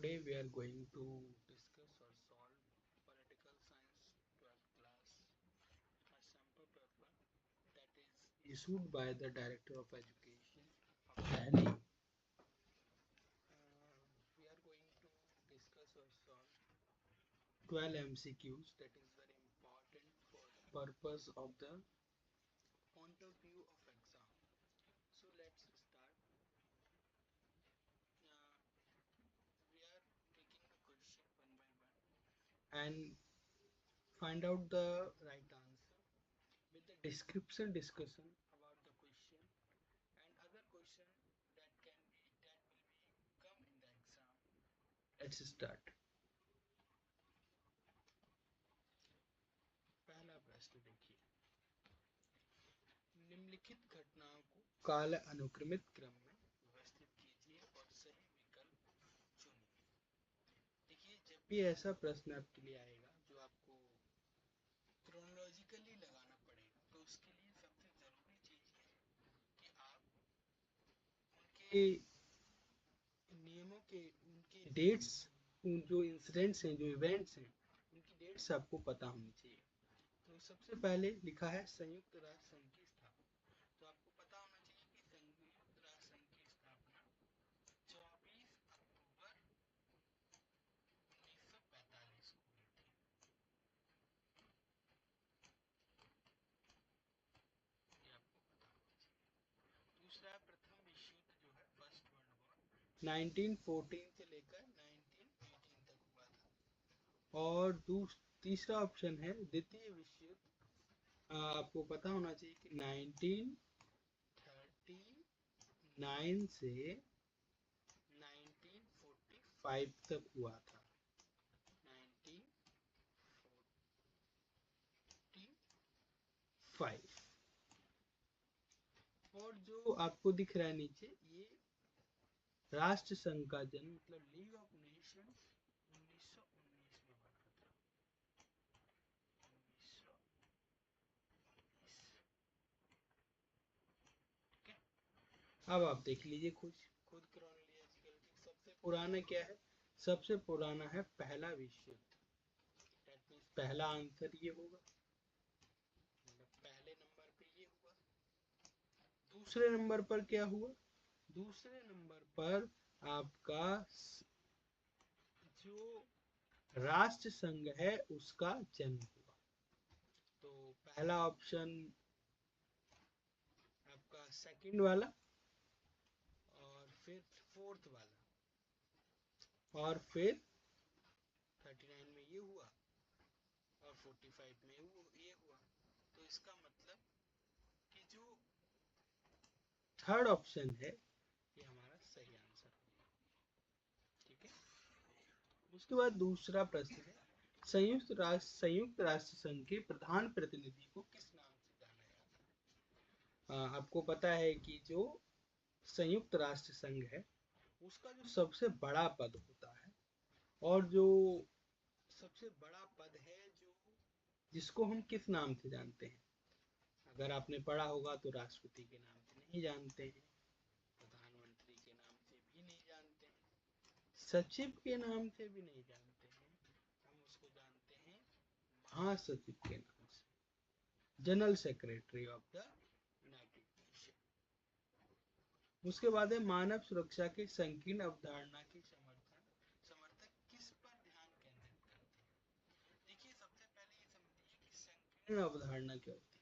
Today we are going to discuss or solve political science 12th class, a sample paper that is issued by the Director of Education of Delhi. We are going to discuss or solve 12 MCQs that is very important for the purpose of the point of view of exam. So let's start. We are taking the question one by one and find out the right answer with the description discussion about the question and other question that will be come in the exam. Let's start. पहला प्रश्न देखिए, निम्नलिखित घटनाओं को काल अनुक्रमित क्रम में व्यवस्थित कीजिए और सही विकल्प चुनिए। देखिए, जब भी ऐसा प्रश्न आपके लिए आएगा जो आपको क्रोनोलॉजिकली लगाना पड़ेगा, तो उसके लिए सबसे जरूरी चीज ये है कि आप उनके नियमों के उनके डेट्स, उन जो इंसिडेंट्स हैं, जो इवेंट्स हैं, उनकी डेट्स आपको पता होनी चाहिए। तो सबसे पहले लिखा है संयुक्त राष्ट्र संघ की स्थापना, तो आपको पता होना चाहिए कि संयुक्त राष्ट्र संघ की स्थापना 24 अक्टूबर 1945 को हुई थी। ये आपको पता होना चाहिए। दूसरा, प्रथम विश्व युद्ध जो है फर्स्ट वर्ल्ड वॉर 1914 से लेकर 1918 तक हुआ था। और तीसरा ऑप्शन है द्वितीय विश्व युद्ध, आपको पता होना चाहिए कि 1939 से 1945 तक हुआ था। 1945। और जो आपको दिख रहा है नीचे, ये राष्ट्र संघ का जन्म मतलब लीग ऑफ नेशंस 1919 में बना था। 1919। ठीक है, अब आप देख लीजिए खुद खुद क्रोनोलॉजिकल की सबसे पुराना क्या है। सबसे पुराना है पहला विश्व युद्ध, दैट मीन्स पहला आंसर ये होगा, मतलब पहले नंबर पे ये हुआ। दूसरे नंबर पर क्या हुआ, दूसरे नंबर पर आपका जो राष्ट्र संघ है उसका जन्म हुआ। तो पहला ऑप्शन आपका सेकंड वाला, और फिर फोर्थ वाला, और फिर 39 में ये हुआ और 45 में ये हुआ। तो इसका मतलब कि जो थर्ड ऑप्शन है ये हमारा सही आंसर होगा। ठीक है, उसके बाद दूसरा प्रश्न है संयुक्त राष्ट्र संघ के प्रधान प्रतिनिधि को किस नाम से जाना जाता है। आपको पता है कि जो संयुक्त राष्ट्र संघ है उसका जो सबसे बड़ा पद होता है, और जो सबसे बड़ा पद है जो जिसको हम किस नाम से जानते हैं, अगर आपने पढ़ा होगा तो राष्ट्रपति के नाम से नहीं जानते हैं, प्रधानमंत्री के नाम से भी नहीं जानते हैं, सचिव के नाम से भी नहीं जानते हैं, हम उसको जानते हैं महासचिव के नाम से, general secretary of the United nation. उसके बाद है मानव सुरक्षा की संकीर्ण अवधारणा की समर्थक किस पर ध्यान केंद्रित करते हैं। देखिए, सबसे पहले ये समझिए कि संकीर्ण अवधारणा क्या होती है।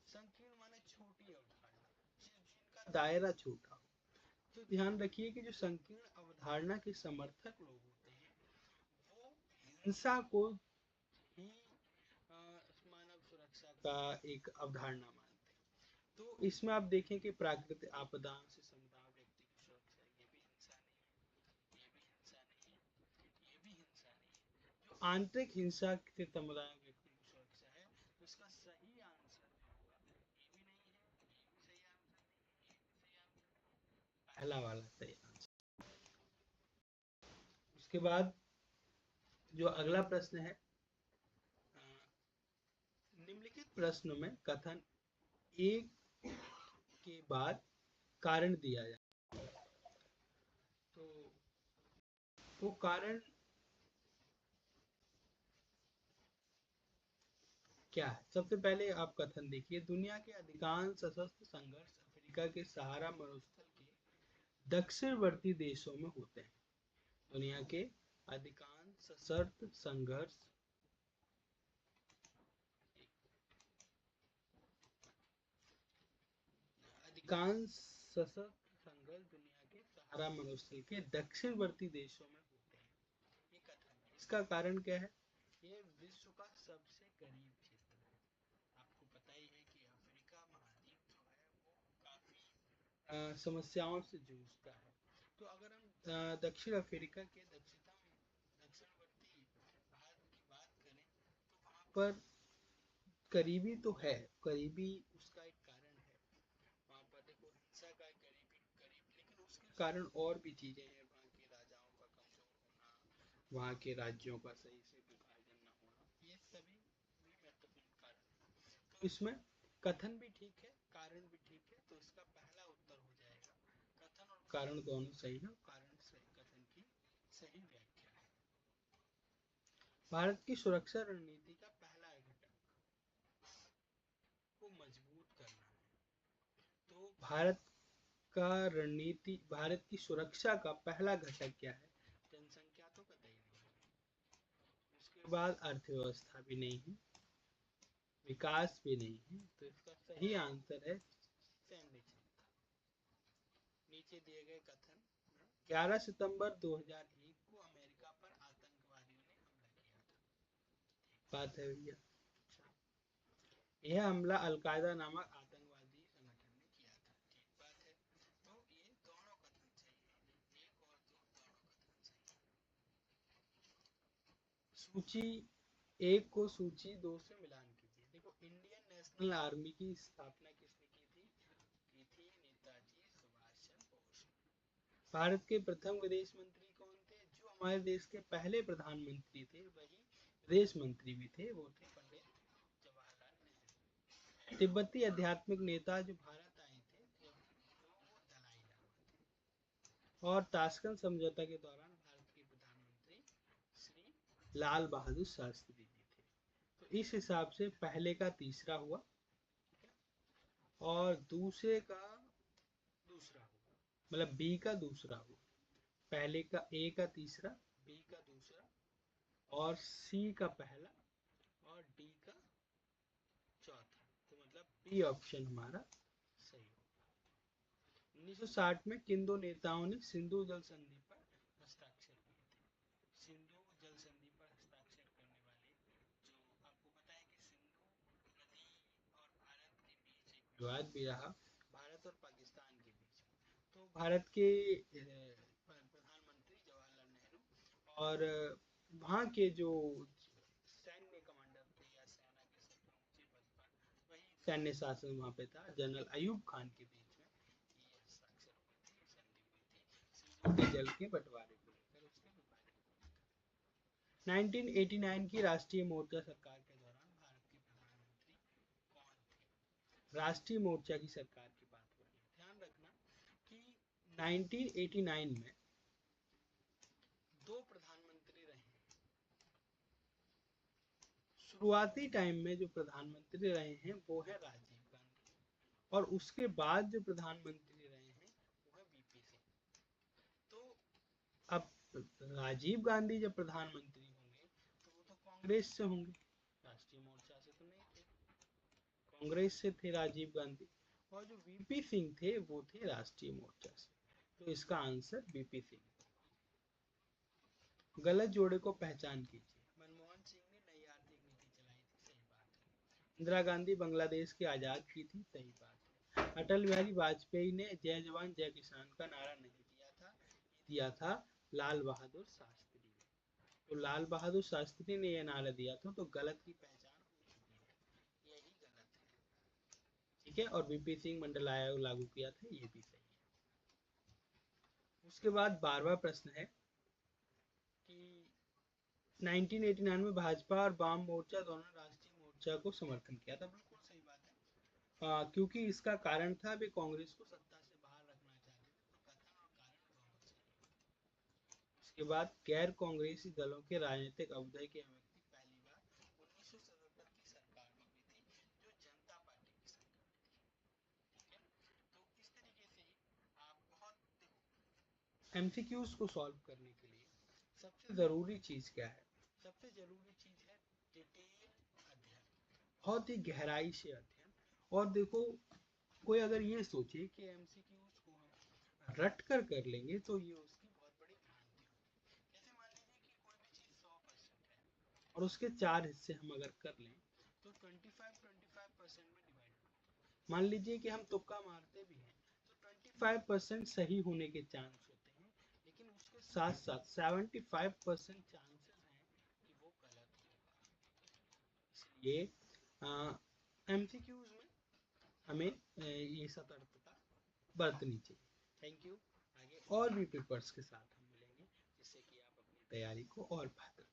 संकीर्ण माने छोटी अवधारणा, जिनका दायरा छोटा हो। तो ध्यान रखिए कि जो संकीर्ण अवधारणा के समर्थक लोग होते हैं वो हिंसा को ही मानव सुरक्षा का एक अवधारणा मानते हैं। तो इसमें आप देखें कि प्राकृतिक आपदाओं से समुदाय व्यक्ति की सुरक्षा, ये भी हिंसा नहीं है, ये भी हिंसा नहीं है, ये भी हिंसा नहीं है। जो आंतरिक हिंसा से समुदाय व्यक्ति की सुरक्षा है, तो इसका सही आंसर जो होगा ये भी नहीं है, ये भी सही आंसर नहीं है, ये भी सही आंसर नहीं है, पहला वाला सही आंसर। उसके बाद जो अगला प्रश्न है, निम्नलिखित प्रश्न में कथन एक के बाद कारण दिया जाए। तो वो कारण क्या है? सबसे पहले आप कथन देखिए, दुनिया के अधिकांश सशस्त्र संघर्ष अफ्रीका के सहारा मरुस्थल के दक्षिणवर्ती देशों में होते हैं। दुनिया के अधिकांश सशस्त्र संघर्ष अधिकांश सशस्त्र संघर्ष दुनिया के सहारा मरुस्थल के दक्षिणवर्ती देशों में होते हैं। ये कथन है। इसका कारण क्या है? ये विश्व का सबसे करीब क्षेत्र है। आपको पता ही है कि अफ्रीका महाद्वीप जो है वो काफी समस्याओं से जूझता है। तो अगर हम दक्षिण अफ्रीका के दक्षिणवर्ती भारत की बात करें तो वहाँ पर करीबी तो है, करीबी उसका एक कारण है। वहाँ पर देखो हिंसा का करीब, लेकिन उसके कारण और भी चीजें हैं। वहाँ के राजाओं का कमजोर होना, वहाँ के राज्यों का सही से विभाजन न होना, ये सभी भी महत्वपूर्ण कारण है। तो इसमें कथन भी ठीक है, कारण भी ठीक है। तो इसका पहला उत्तर हो जाएगा कथन और कारण दोनों सही है। कारण सही, कथन की सही व्याख्या है। भारत की सुरक्षा रणनीति का पहला घटक को मजबूत करना है। तो भारत की सुरक्षा का पहला घटक क्या है? जनसंख्या तो कतई नहीं है, उसके बाद अर्थव्यवस्था भी नहीं है, विकास भी नहीं है। तो इसका सही आंसर है सैन्य क्षमता। नीचे दिए गए कथन, 11 सितंबर 2001 को अमेरिका पर आतंकवादियों ने हमला किया था। बात है भैया, यह हमला अलकायदा नामक आतंकवादी संगठन ने किया था। ठीक बात है। तो ये दोनों कथन सही है, एक और दो दोनों कथन सही है। सूची एक को सूची दो से मिलान कीजिए। देखो, इंडियन नेशनल आर्मी की स्थापना किसने की थी नेताजी सुभाष चंद्र बोस। भारत के प्रथम विदेश मंत्री कौन थे? जो हमारे देश के पहले प्रधानमंत्री थे वही विदेश मंत्री भी थे, वो थे पंडित जवाहरलाल नेहरू। तिब्बती आध्यात्मिक नेता जो भारत आए थे वो दलाई लामा थे। और ताशकंद समझौता के दौरान भारत के प्रधानमंत्री श्री लाल बहादुर शास्त्री जी थे। तो इस हिसाब से पहले का तीसरा हुआ और दूसरे का दूसरा हुआ, मतलब बी का दूसरा हुआ। पहले का ए का तीसरा, बी का दूसरा और सी का पहला और डी का चौथा। तो मतलब बी ऑप्शन हमारा सही होगा। 1960 में किन दो नेताओं ने सिंधु जल संधि पर हस्ताक्षर किए थे? सिंधु जल संधि पर हस्ताक्षर करने वाले, जो आपको पता है कि सिंधु नदी और भारत के बीच एक विवाद भी रहा, भारत और पाकिस्तान के बीच। तो भारत के प्रधानमंत्री जवाहरलाल नेहरू और वहाँ के जो सैन्य कमांडर थे या सेना के सबसे ऊंचे पद पर, वही सैन्य शासन वहाँ पे था, जनरल अयूब खान के बीच में ये हस्ताक्षर हुए थे, संधि हुई थी सिंधु के जल के बंटवारे को लेकर, उसके विभाजन को लेकर। 1989 की राष्ट्रीय मोर्चा सरकार के दौरान भारत के प्रधानमंत्री कौन थे? राष्ट्रीय मोर्चा की सरकार की बात हो रही है। ध्यान रखना कि 1989 में दो प्रधानमंत्री रहे हैं। शुरुआती टाइम में जो प्रधानमंत्री रहे हैं वो है राजीव गांधी, और उसके बाद जो प्रधानमंत्री रहे हैं वो है वीपी सिंह। तो अब राजीव गांधी जब प्रधानमंत्री होंगे तो वो तो कांग्रेस से होंगे, राष्ट्रीय मोर्चा से तो नहीं थे, कांग्रेस से थे राजीव गांधी। और जो वीपी सिंह थे वो थे राष्ट्रीय मोर्चा से। तो इसका आंसर वीपी सिंह। गलत जोड़े को पहचान कीजिए। मनमोहन सिंह ने नई आर्थिक नीति चलाई थी, सही बात है। इंदिरा गांधी बांग्लादेश की आजाद की थी, सही बात है। अटल बिहारी वाजपेयी ने जय जवान जय किसान का नारा नहीं दिया था, दिया था लाल बहादुर शास्त्री ने। तो लाल बहादुर शास्त्री ने यह नारा दिया था, तो गलत की पहचान हो चुकी है, यही गलत है। ठीक है, और वीपी सिंह मंडल आयोग लागू किया था, ये भी सही है। उसके बाद 12वां प्रश्न है कि 1989 में भाजपा और वाम मोर्चा दोनों राष्ट्रीय मोर्चा को समर्थन किया था। बिल्कुल सही बात है। क्योंकि इसका कारण था वे कांग्रेस को सत्ता से बाहर रखना चाहते थे। तो कथन और कारण दोनों सही है। उसके बाद गैर कांग्रेसी दलों के राजनीतिक अवधि के व्यक्ति पहली बार 1977 की सरकार में भी थे, जो जनता पार्टी की सरकार थी। ठीक है, तो इस तरीके से आप बहुत देखो एमसीक्यूज को सॉल्व करने के लिए सबसे जरूरी चीज क्या है? सबसे जरूरी चीज है डिटेल अध्ययन, बहुत ही गहराई से अध्ययन। और देखो कोई अगर ये सोचे कि एमसीक्यूज को हम रट कर लेंगे तो ये उसकी बहुत बड़ी भ्रांति होगी। जैसे मान लीजिए कि कोई भी चीज 100% है और उसके 4 हिस्से हम अगर कर लें तो 25-25% में डिवाइड होगा। मान लीजिए कि हम तुक्का मारते भी हैं तो 25% सही होने के चांस होते हैं, लेकिन उसके साथ साथ 75% चांसेस हैं कि वो गलत होगा। इसलिए एमसीक्यूज में हमें ये सतर्कता बरतनी चाहिए। Thank you. आगे और भी पेपर्स के साथ हम मिलेंगे जिससे कि आप अपनी तैयारी को और बेहतर